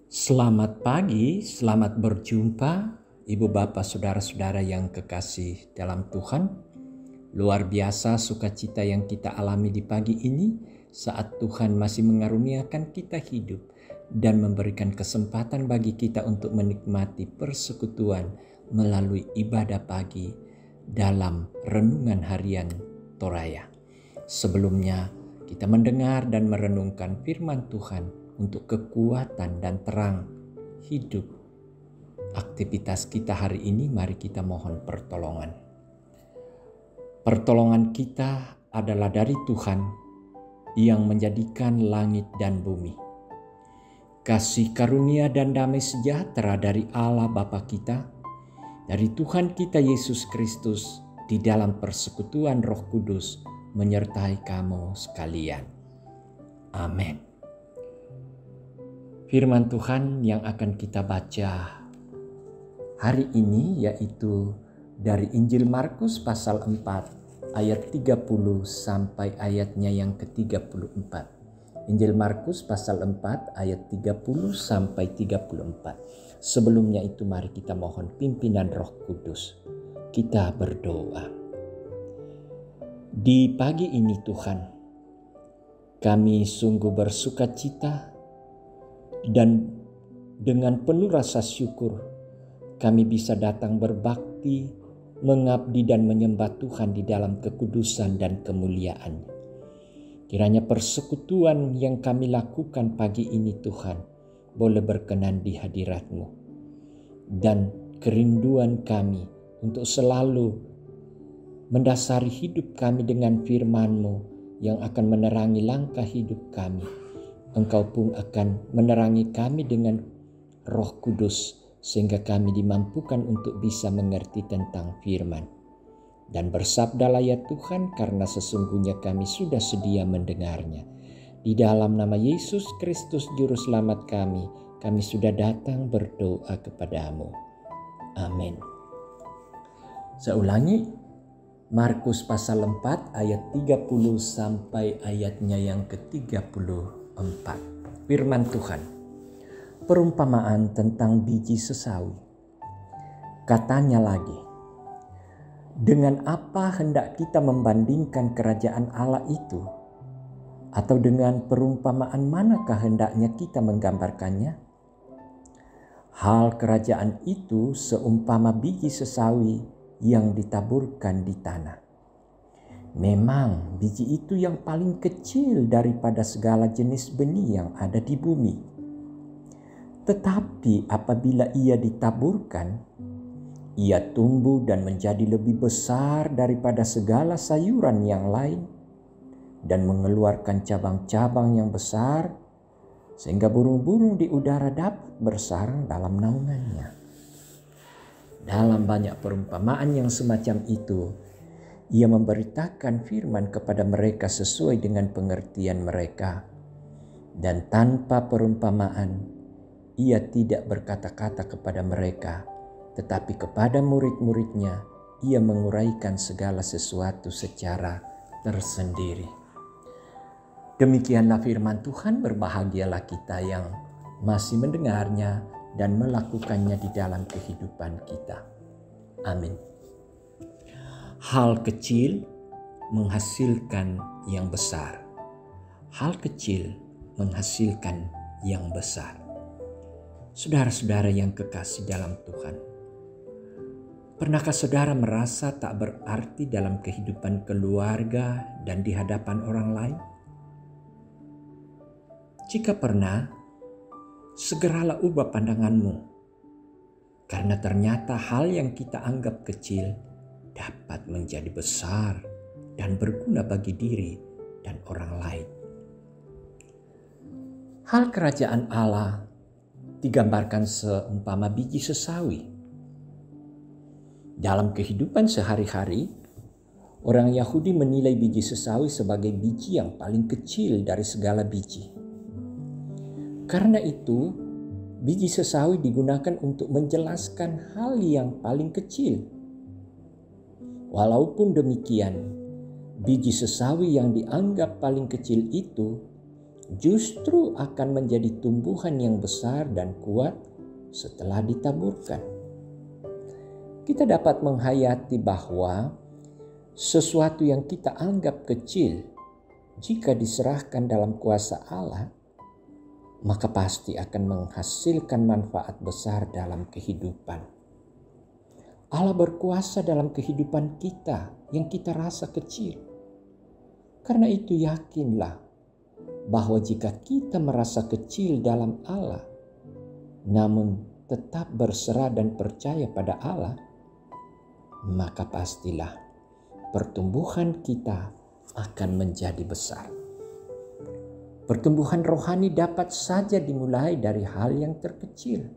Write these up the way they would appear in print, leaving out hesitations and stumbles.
Selamat pagi, selamat berjumpa Ibu Bapak Saudara-saudara yang kekasih dalam Tuhan. Luar biasa sukacita yang kita alami di pagi ini saat Tuhan masih mengaruniakan kita hidup dan memberikan kesempatan bagi kita untuk menikmati persekutuan melalui ibadah pagi dalam renungan harian Toraya. Sebelumnya kita mendengar dan merenungkan firman Tuhan untuk kekuatan dan terang hidup aktivitas kita hari ini. Mari kita mohon pertolongan. Pertolongan kita adalah dari Tuhan yang menjadikan langit dan bumi. Kasih karunia dan damai sejahtera dari Allah Bapa kita, dari Tuhan kita Yesus Kristus, di dalam persekutuan Roh Kudus menyertai kamu sekalian. Amin. Firman Tuhan yang akan kita baca hari ini yaitu dari Injil Markus pasal 4 ayat 30 sampai ayatnya yang ke-34. Injil Markus pasal 4 ayat 30 sampai 34. Sebelumnya itu mari kita mohon pimpinan Roh Kudus. Kita berdoa. Di pagi ini Tuhan, kami sungguh bersukacita dan dengan penuh rasa syukur kami bisa datang berbakti, mengabdi dan menyembah Tuhan di dalam kekudusan dan kemuliaan. Kiranya persekutuan yang kami lakukan pagi ini Tuhan boleh berkenan di hadirat-Mu. Dan kerinduan kami untuk selalu mendasari hidup kami dengan firman-Mu yang akan menerangi langkah hidup kami. Engkau pun akan menerangi kami dengan Roh Kudus sehingga kami dimampukan untuk bisa mengerti tentang firman. Dan bersabdalah ya Tuhan, karena sesungguhnya kami sudah sedia mendengarnya. Di dalam nama Yesus Kristus Juru Selamat kami sudah datang berdoa kepadamu. Amin. Saya ulangi, Markus pasal 4 ayat 30 sampai ayatnya yang ke-34. Firman Tuhan. Perumpamaan tentang biji sesawi. Katanya lagi, dengan apa hendak kita membandingkan kerajaan Allah itu? Atau dengan perumpamaan manakah hendaknya kita menggambarkannya? Hal kerajaan itu seumpama biji sesawi yang ditaburkan di tanah. Memang biji itu yang paling kecil daripada segala jenis benih yang ada di bumi. Tetapi apabila ia ditaburkan, ia tumbuh dan menjadi lebih besar daripada segala sayuran yang lain dan mengeluarkan cabang-cabang yang besar sehingga burung-burung di udara dapat bersarang dalam naungannya. Dalam banyak perumpamaan yang semacam itu, ia memberitakan firman kepada mereka sesuai dengan pengertian mereka. Dan tanpa perumpamaan, ia tidak berkata-kata kepada mereka, tetapi kepada murid-muridnya, ia menguraikan segala sesuatu secara tersendiri. Demikianlah firman Tuhan, berbahagialah kita yang masih mendengarnya dan melakukannya di dalam kehidupan kita. Amin. Hal kecil menghasilkan yang besar. Hal kecil menghasilkan yang besar. Saudara-saudara yang kekasih dalam Tuhan, pernahkah saudara merasa tak berarti dalam kehidupan keluarga dan di hadapan orang lain? Jika pernah, segeralah ubah pandanganmu, karena ternyata hal yang kita anggap kecil dapat menjadi besar dan berguna bagi diri dan orang lain. Hal kerajaan Allah digambarkan seumpama biji sesawi. Dalam kehidupan sehari-hari, orang Yahudi menilai biji sesawi sebagai biji yang paling kecil dari segala biji. Karena itu, biji sesawi digunakan untuk menjelaskan hal yang paling kecil. Walaupun demikian, biji sesawi yang dianggap paling kecil itu justru akan menjadi tumbuhan yang besar dan kuat setelah ditaburkan. Kita dapat menghayati bahwa sesuatu yang kita anggap kecil, jika diserahkan dalam kuasa Allah, maka pasti akan menghasilkan manfaat besar dalam kehidupan. Allah berkuasa dalam kehidupan kita yang kita rasa kecil. Karena itu yakinlah bahwa jika kita merasa kecil dalam Allah, namun tetap berserah dan percaya pada Allah, maka pastilah pertumbuhan kita akan menjadi besar. Pertumbuhan rohani dapat saja dimulai dari hal yang terkecil,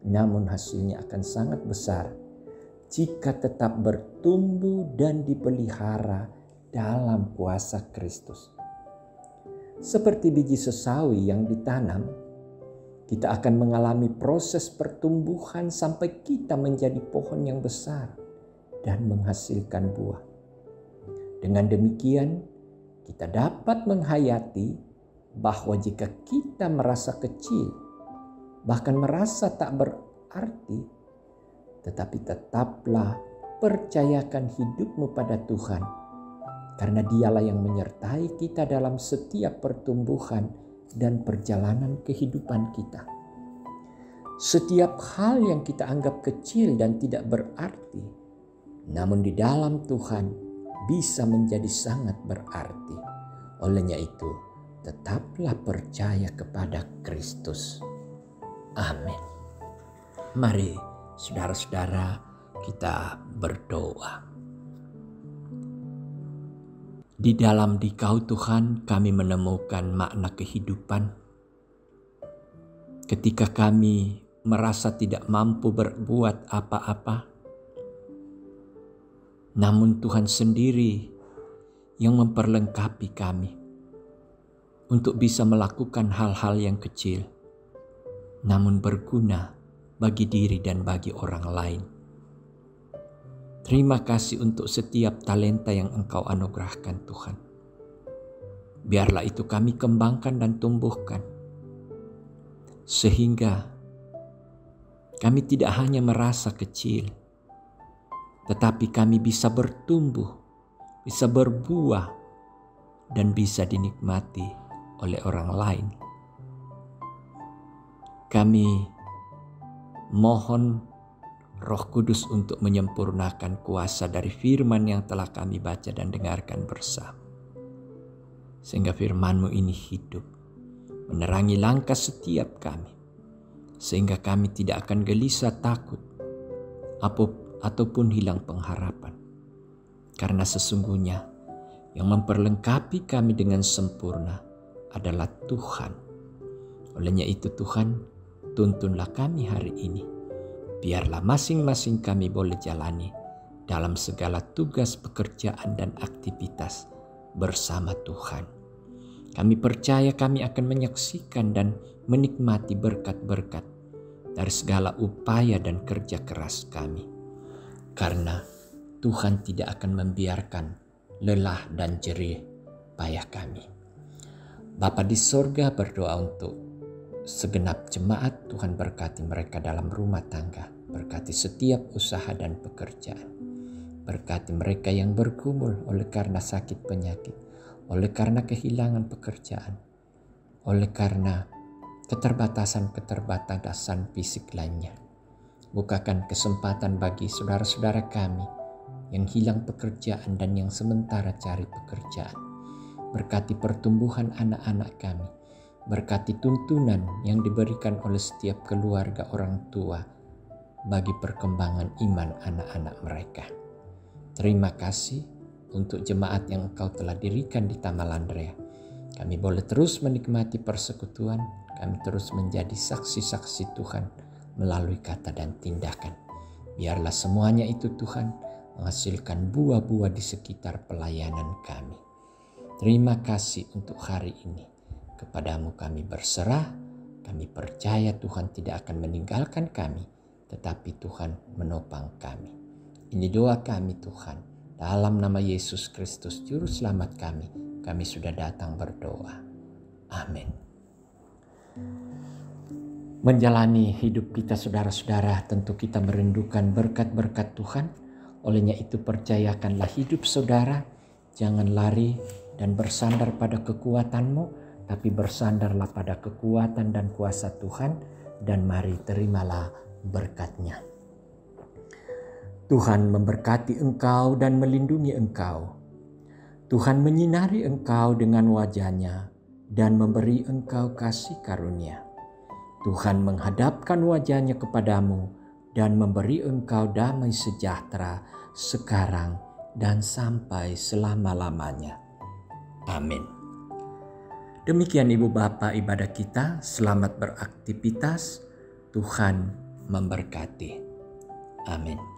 namun hasilnya akan sangat besar jika tetap bertumbuh dan dipelihara dalam kuasa Kristus. Seperti biji sesawi yang ditanam, kita akan mengalami proses pertumbuhan sampai kita menjadi pohon yang besar dan menghasilkan buah. Dengan demikian, kita dapat menghayati bahwa jika kita merasa kecil, bahkan merasa tak berarti, tetapi tetaplah percayakan hidupmu pada Tuhan, karena Dialah yang menyertai kita dalam setiap pertumbuhan dan perjalanan kehidupan kita. Setiap hal yang kita anggap kecil dan tidak berarti, namun di dalam Tuhan bisa menjadi sangat berarti. Olehnya itu, tetaplah percaya kepada Kristus. Amin. Mari saudara-saudara kita berdoa. Di dalam Dikau Tuhan kami menemukan makna kehidupan. Ketika kami merasa tidak mampu berbuat apa-apa, namun Tuhan sendiri yang memperlengkapi kami untuk bisa melakukan hal-hal yang kecil, namun berguna bagi diri dan bagi orang lain. Terima kasih untuk setiap talenta yang Engkau anugerahkan Tuhan. Biarlah itu kami kembangkan dan tumbuhkan, sehingga kami tidak hanya merasa kecil, tetapi kami bisa bertumbuh, bisa berbuah, dan bisa dinikmati oleh orang lain. Kami mohon Roh Kudus untuk menyempurnakan kuasa dari firman yang telah kami baca dan dengarkan bersama. Sehingga firman-Mu ini hidup, menerangi langkah setiap kami. Sehingga kami tidak akan gelisah takut ataupun hilang pengharapan. Karena sesungguhnya yang memperlengkapi kami dengan sempurna adalah Tuhan. Olehnya itu Tuhan, tuntunlah kami hari ini. Biarlah masing-masing kami boleh jalani dalam segala tugas pekerjaan dan aktivitas bersama Tuhan. Kami percaya kami akan menyaksikan dan menikmati berkat-berkat dari segala upaya dan kerja keras kami. Karena Tuhan tidak akan membiarkan lelah dan jerih payah kami. Bapa di sorga, berdoa untuk segenap jemaat. Tuhan berkati mereka dalam rumah tangga, berkati setiap usaha dan pekerjaan, berkati mereka yang bergumul oleh karena sakit penyakit, oleh karena kehilangan pekerjaan, oleh karena keterbatasan fisik lainnya. Bukakan kesempatan bagi saudara-saudara kami yang hilang pekerjaan dan yang sementara cari pekerjaan. Berkati pertumbuhan anak-anak kami. Berkati tuntunan yang diberikan oleh setiap keluarga orang tua bagi perkembangan iman anak-anak mereka. Terima kasih untuk jemaat yang Engkau telah dirikan di Tamalandrea. Kami boleh terus menikmati persekutuan, kami terus menjadi saksi-saksi Tuhan melalui kata dan tindakan. Biarlah semuanya itu Tuhan menghasilkan buah-buah di sekitar pelayanan kami. Terima kasih untuk hari ini. Kepadamu kami berserah, kami percaya Tuhan tidak akan meninggalkan kami, tetapi Tuhan menopang kami. Ini doa kami Tuhan, dalam nama Yesus Kristus Juru Selamat kami sudah datang berdoa. Amin. Menjalani hidup kita saudara-saudara, tentu kita merindukan berkat-berkat Tuhan. Olehnya itu percayakanlah hidup saudara, jangan lari dan bersandar pada kekuatanmu, tapi bersandarlah pada kekuatan dan kuasa Tuhan, dan mari terimalah berkat-Nya. Tuhan memberkati engkau dan melindungi engkau. Tuhan menyinari engkau dengan wajah-Nya dan memberi engkau kasih karunia. Tuhan menghadapkan wajah-Nya kepadamu dan memberi engkau damai sejahtera sekarang dan sampai selama-lamanya. Amin. Demikian Ibu Bapa ibadah kita, selamat beraktivitas, Tuhan memberkati. Amin.